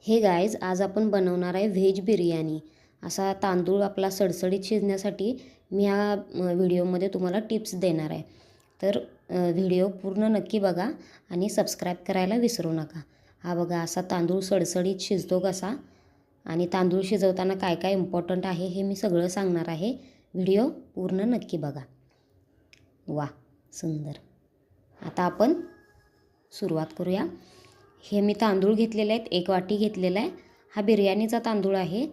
हे गाईज आज आपण बनवणार आहे व्हेज बिर्याणी. असा तांदूळ आपला सडसडीत शिजण्यासाठी मी ह्या व्हिडिओमध्ये तुम्हाला टिप्स देणार आहे. तर व्हिडिओ पूर्ण नक्की बघा आणि सबस्क्राईब करायला विसरू नका. हा बघा असा तांदूळ सडसडीत शिजतो कसा आणि तांदूळ शिजवताना काय काय इम्पॉर्टंट आहे हे मी सगळं सांगणार आहे. व्हिडिओ पूर्ण नक्की बघा. वा सुंदर. आता आपण सुरुवात करूया. हे मी तांदूळ घेतलेले आहेत, 1 वाटी घेतलेला आहे. हा बिर्याणीचा तांदूळ आहे.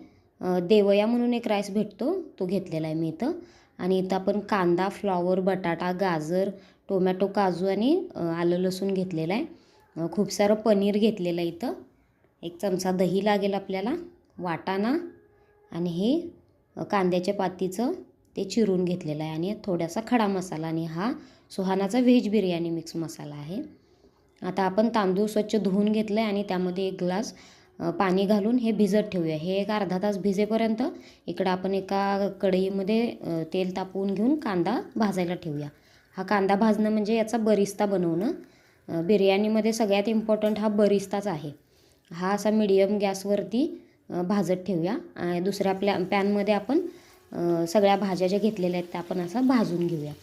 देवया म्हणून एक राईस भेटतो तो घेतलेला आहे मी इथं. आणि इथं आपण कांदा, फ्लॉवर, बटाटा, गाजर, टोमॅटो, काजू आणि आलं लसूण घेतलेलं आहे. खूप सारं पनीर घेतलेलं आहे इथं. 1 चमचा दही लागेल आपल्याला, वाटाणा आणि हे कांद्याच्या पातीचं ते चिरून घेतलेलं आहे आणि थोडासा खडा मसाला आणि हा सुहानाचा व्हेज बिर्याणी मिक्स मसाला आहे. आता आपण तांदूळ स्वच्छ धुवून घेतलं आहे आणि त्यामध्ये 1 ग्लास पाणी घालून हे भिजत ठेवूया. हे एक अर्धा तास भिजेपर्यंत इकडं आपण एका कढईमध्ये तेल तापवून घेऊन कांदा भाजायला ठेवूया. हा कांदा भाजणं म्हणजे याचा बरिस्ता बनवणं. बिर्याणीमध्ये सगळ्यात इम्पॉर्टंट हा बरिस्ताच आहे. हा असा मीडियम गॅसवरती भाजत ठेवूया. दुसऱ्या पॅनमध्ये आपण सगळ्या भाज्या ज्या घेतलेल्या आहेत त्या आपण असं भाजून घेऊया.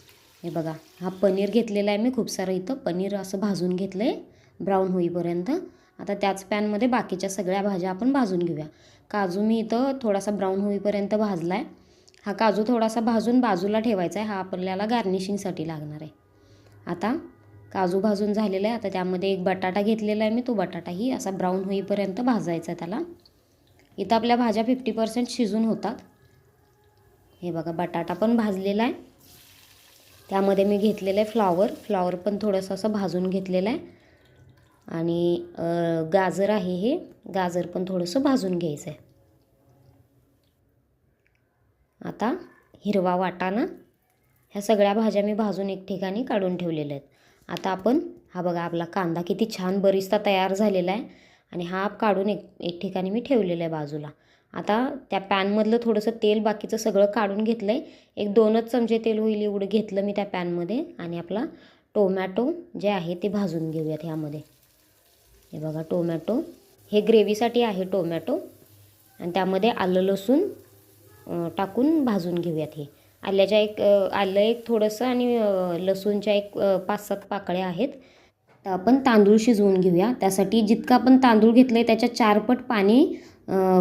हे बघा हा पनीर घेतलेला आहे मी खूप सारं इथं. पनीर असं भाजून घेतलं आहे ब्राऊन होईपर्यंत. आता त्याच पॅनमध्ये बाकीच्या सगळ्या भाज्या आपण भाजून घेऊया. काजू मी इथं थोडासा ब्राऊन होईपर्यंत भाजला आहे. हा काजू थोडासा भाजून बाजूला ठेवायचा आहे. हा आपल्याला गार्निशिंगसाठी लागणार आहे. आता काजू भाजून झालेला आहे. आता त्यामध्ये 1 बटाटा घेतलेला आहे मी. तो बटाटाही असा ब्राऊन होईपर्यंत भाजायचा आहे त्याला. इथं आपल्या भाज्या 50% शिजून होतात. हे बघा बटाटा पण भाजलेला आहे. त्यामध्ये मी घेतलेलं आहे फ्लॉवर पण थोडंसं असं भाजून घेतलेलं आहे. आणि गाजर आहे, हे गाजर पण थोडंसं भाजून घ्यायचं आहे. आता हिरवा वाटाणा, ह्या सगळ्या भाज्या मी भाजून एक ठिकाणी काढून ठेवलेल्या आहेत. आता आपण हा बघा आपला कांदा किती छान बरिस्ता तयार झालेला आहे आणि हा काढून एक ठिकाणी मी ठेवलेला आहे बाजूला. आता त्या पॅनमधलं थोडंसं तेल बाकीचं सगळं काढून घेतलं आहे. 1-2च चमचे तेल होईल एवढं घेतलं मी त्या पॅनमध्ये. आणि आपला टोमॅटो जे आहे ते भाजून घेऊयात ह्यामध्ये. हे बघा टोमॅटो, हे ग्रेव्हीसाठी आहे टोमॅटो. आणि त्यामध्ये आलं लसूण टाकून भाजून घेऊयात. हे आलं एक थोडंसं आणि लसूणच्या 5-7 पाकळ्या आहेत. तर आपण तांदूळ शिजवून घेऊया. त्यासाठी जितकं आपण तांदूळ घेतलं आहे त्याच्या 4 पट पाणी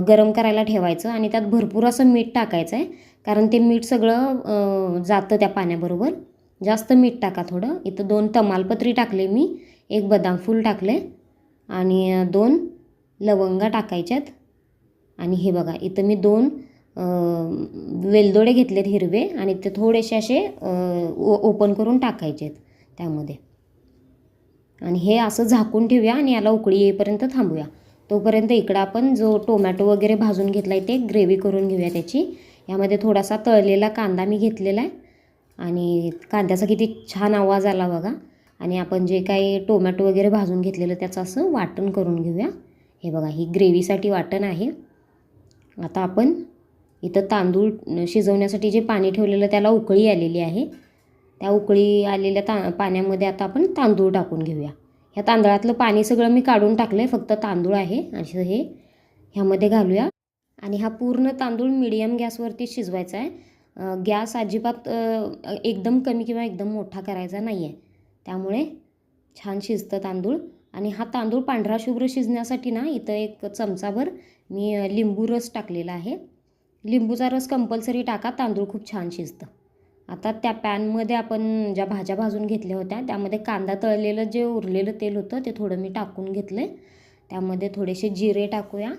गरम करायला ठेवायचं आणि त्यात भरपूर असं मीठ टाकायचं आहे. कारण ते मीठ सगळं जातं त्या पाण्याबरोबर. जास्त मीठ टाका थोडं. इथं 2 तमालपत्री टाकले मी, 1 बदाम फूल टाकले आणि 2 लवंगा टाकायच्यात. आणि हे बघा इथं मी 2 वेलदोडे घेतलेत हिरवे आणि ते थोडेसे असे ओपन करून टाकायचे आहेत त्यामध्ये. आणि हे असं झाकून ठेवूया आणि याला उकळी येईपर्यंत थांबूया. तोपर्यंत इकडं आपण जो टोमॅटो वगैरे भाजून घेतला आहे ते ग्रेव्ही करून घेऊया त्याची. यामध्ये थोडासा तळलेला कांदा मी घेतलेला आहे आणि कांद्याचा किती छान आवाज आला बघा. आणि आपण जे काही टोमॅटो वगैरे भाजून घेतलेलं त्याचं असं वाटण करून घेऊया. हे बघा ही ग्रेव्हीसाठी वाटण आहे. आता आपण इथं तांदूळ शिजवण्यासाठी जे पाणी ठेवलेलं त्याला उकळी आलेली आहे. त्या उकळी आलेल्या पाण्यामध्ये आता आपण तांदूळ टाकून घेऊया. ह्या तांदळातलं पाणी सगळं मी काढून टाकलं आहे, फक्त तांदूळ आहे. असं हे ह्यामध्ये घालूया. आणि हा पूर्ण तांदूळ मिडियम गॅसवरती शिजवायचा आहे. गॅस अजिबात एकदम कमी किंवा एकदम मोठा करायचा नाही आहे. त्यामुळे छान शिजतं तांदूळ. आणि हा तांदूळ पांढरा शुभ्र शिजण्यासाठी ना इथं 1 चमचाभर मी लिंबू रस टाकलेला आहे. लिंबूचा रस कंपल्सरी टाका, तांदूळ खूप छान शिजतं. आता त्या पॅनमध्ये आपण ज्या भाज्या भाजून घेतल्या होत्या त्यामध्ये कांदा तळलेलं जे उरलेलं तेल होतं ते थोडं मी टाकून घेतलं आहे. त्यामध्ये थोडेसे जिरे टाकूया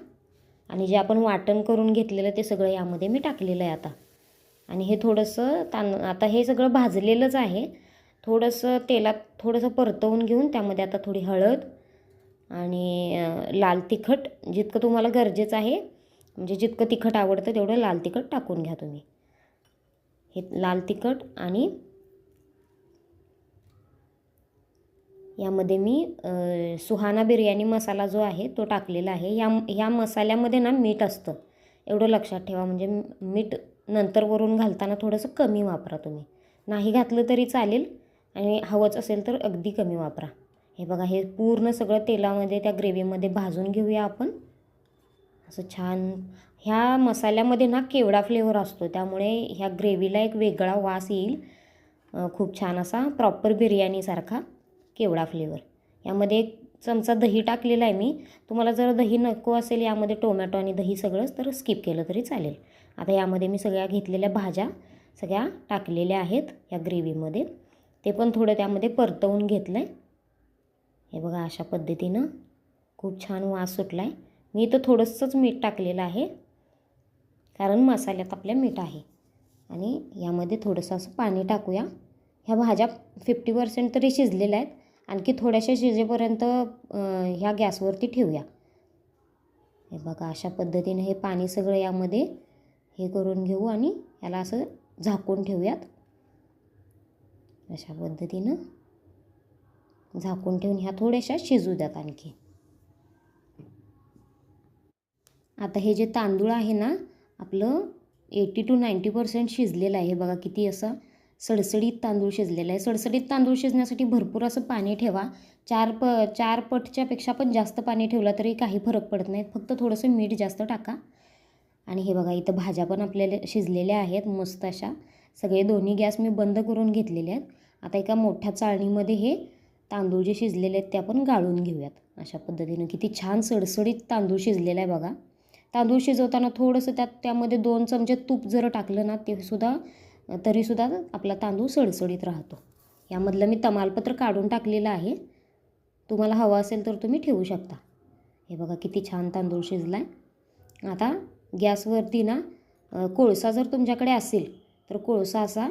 आणि जे आपण वाटण करून घेतलेलं ते सगळं यामध्ये मी टाकलेलं आहे आता. आणि हे थोडंसं आता हे सगळं भाजलेलंच आहे. थोडंसं तेलात थोडंसं परतवून घेऊन त्यामध्ये आता थोडी हळद आणि लाल तिखट जितकं तुम्हाला गरजेचं आहे, म्हणजे जितकं तिखट आवडतं तेवढं लाल तिखट टाकून घ्या तुम्ही. हे लाल तिखट आणि यामध्ये मी सुहाना बिर्याणी मसाला जो आहे तो टाकलेला आहे. ह्या मसाल्यामध्ये ना मीठ असतं, एवढं लक्षात ठेवा. म्हणजे मीठ नंतर वरून घालताना थोडंसं कमी वापरा तुम्ही. नाही घातलं तरी चालेल आणि हवंच असेल तर अगदी कमी वापरा. हे बघा हे पूर्ण सगळं तेलामध्ये त्या ग्रेव्हीमध्ये भाजून घेऊया आपण. असं छान ह्या मसाल्यामध्ये ना केवडा फ्लेवर असतो, त्यामुळे ह्या ग्रेव्हीला एक वेगळा वास येईल. खूप छान असा प्रॉपर बिर्याणीसारखा केवडा फ्लेवर. यामध्ये 1 चमचा दही टाकलेला आहे मी. तुम्हाला जर दही नको असेल यामध्ये टोमॅटो आणि दही सगळंच तर स्किप केलं तरी चालेल. आता यामध्ये मी सगळ्या घेतलेल्या भाज्या सगळ्या टाकलेल्या आहेत या ग्रेव्हीमध्ये. ते पण थोडं त्यामध्ये परतवून घेतलं आहे. हे बघा अशा पद्धतीनं खूप छान वास सुटला आहे. मी इथं थोडंसंच मीठ टाकलेलं आहे, कारण मसाल्यात आपल्या मीठ आहे. आणि यामध्ये थोडंसं असं पाणी टाकूया. ह्या भाज्या 50% तरी शिजलेल्या आहेत. आणखी थोड्याशा शिजेपर्यंत ह्या गॅसवरती ठेवूया. हे बघा अशा पद्धतीने हे पाणी सगळं यामध्ये हे करून घेऊ आणि याला असं झाकून ठेवूयात. अशा पद्धतीनं झाकून ठेवून ह्या थोड्याशा शिजू द्यात आणखी. आता हे जे तांदूळ आहे ना आपलं 80 to 90% शिजलेलं आहे. बघा किती असं सडसडीत तांदूळ शिजलेला आहे. सडसडीत तांदूळ शिजण्यासाठी भरपूर असं पाणी ठेवा. 4 पटच्या पेक्षा पण जास्त पाणी ठेवलं तरी काही फरक पडत नाही. फक्त थोडंसं मीठ जास्त टाका. आणि हे बघा इथं भाज्या पण आपल्याला शिजलेल्या आहेत मस्त अशा. सगळे दोन्ही गॅस मी बंद करून घेतलेले आहेत. आता एका मोठ्या चाळणीमध्ये हे तांदूळ जे शिजलेले आहेत ते आपण गाळून घेऊयात. अशा पद्धतीनं किती छान सडसडीत तांदूळ शिजलेला आहे बघा. तांदूळ शिजवताना थोडंसं त्यामध्ये 2 चमचे तूप जर टाकलं ना तरीसुद्धा आपला तांदूळ सडसडीत राहतो. यामधलं मी तमालपत्र काढून टाकलेलं आहे. तुम्हाला हवं असेल तर तुम्ही ठेवू शकता. हे बघा किती छान तांदूळ शिजला आहे. आता गॅसवरती ना कोळसा जर तुमच्याकडे असेल तर कोळसा असा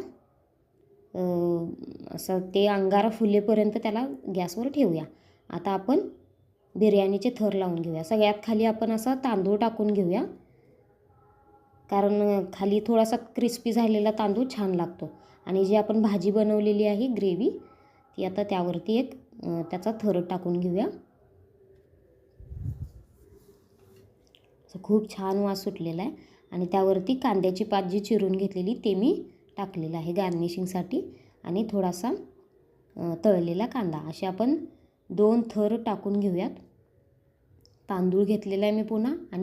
ते अंगारा फुलेपर्यंत त्याला गॅसवर ठेवूया. आता आपण बिर्याणीचे थर लावून घेऊया. सगळ्यात खाली आपण असा तांदूळ टाकून घेऊया, कारण खाली थोडासा क्रिस्पी झालेला तांदूळ छान लागतो. आणि जी आपण भाजी बनवलेली आहे ग्रेव्ही ती आता त्यावरती एक त्याचा थर टाकून घेऊया. खूप छान वास सुटलेला आहे. आणि त्यावरती कांद्याची पात जी चिरून घेतलेली ते मी टाकलेलं आहे गार्निशिंगसाठी. आणि थोडासा तळलेला कांदा, असे आपण 2 थर टाकून घेऊयात. तांदूळ घेतलेला आहे मी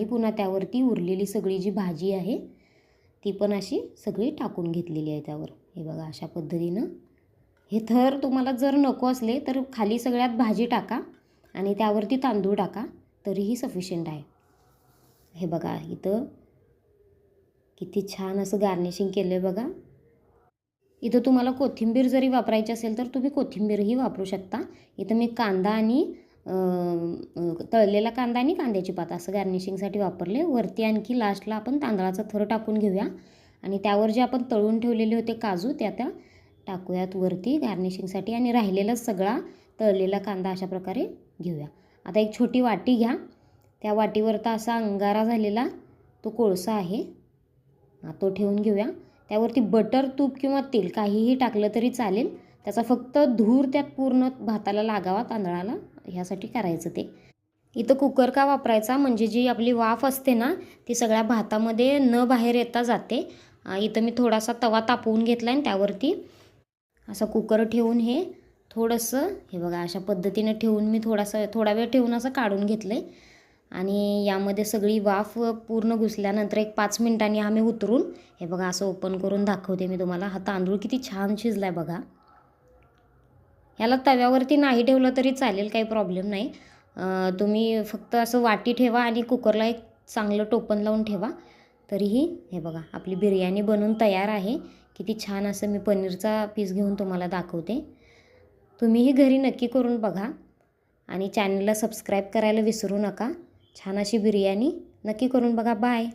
पुन्हा त्यावरती उरलेली सगळी जी भाजी आहे ती पण अशी सगळी टाकून घेतलेली आहे त्यावर. हे बघा अशा पद्धतीनं हे थर तुम्हाला जर नको असले तर खाली सगळ्यात भाजी टाका आणि त्यावरती तांदूळ टाका तरीही सफिशियंट आहे. हे बघा इथं किती छान असं गार्निशिंग केलं आहे बघा. इथं तुम्हाला कोथिंबीर जरी वापरायची असेल तर तुम्ही कोथिंबीरही वापरू शकता. इथं मी कांदा आणि तळलेला कांदा आणि कांद्याची पात असं गार्निशिंगसाठी वापरले. वरती आणखी लास्टला आपण तांदळाचा थर टाकून घेऊया आणि त्यावर जे आपण तळून ठेवलेले होते काजू त्या टाकूयात वरती गार्निशिंगसाठी. आणि राहिलेला सगळा तळलेला कांदा अशा प्रकारे घेऊया. आता एक छोटी वाटी घ्या. त्या वाटीवर तर असा अंगारा झालेला तो कोळसा आहे तो ठेवून घेऊया. त्यावरती बटर, तूप किंवा तेल काहीही टाकलं तरी चालेल. त्याचा फक्त धूर त्यात पूर्ण भाताला लागावा, तांदळाला, ह्यासाठी करायचं ते. इथं कुकर का वापरायचा, म्हणजे जी आपली वाफ असते ना ती सगळ्या भातामध्ये न बाहेर येता जाते. इथं मी थोडासा तवा तापवून घेतला आणि त्यावरती असा कुकर ठेवून हे थोडंसं हे बघा अशा पद्धतीने ठेवून मी थोडा वेळ ठेवून असं काढून घेतलं आहे. आणि यामध्ये सगळी वाफ पूर्ण घुसल्यानंतर एक 5 मिनिटांनी आम्ही उतरून हे बघा असं ओपन करून दाखवते मी तुम्हाला. हा तांदूळ किती छान शिजला आहे बघा. याला तव्यावरती नाही ठेवलं तरी चालेल, काही प्रॉब्लेम नाही. तुम्ही फक्त असं वाटी ठेवा आणि कुकरला एक चांगलं टोपण लावून ठेवा तरीही. हे बघा आपली बिर्याणी बनवून तयार आहे. किती छान असं मी पनीरचा पीस घेऊन तुम्हाला दाखवते. तुम्हीही घरी नक्की करून बघा आणि चॅनलला सबस्क्राईब करायला विसरू नका. छान अशी बिर्याणी नक्की करून बघा. बाय.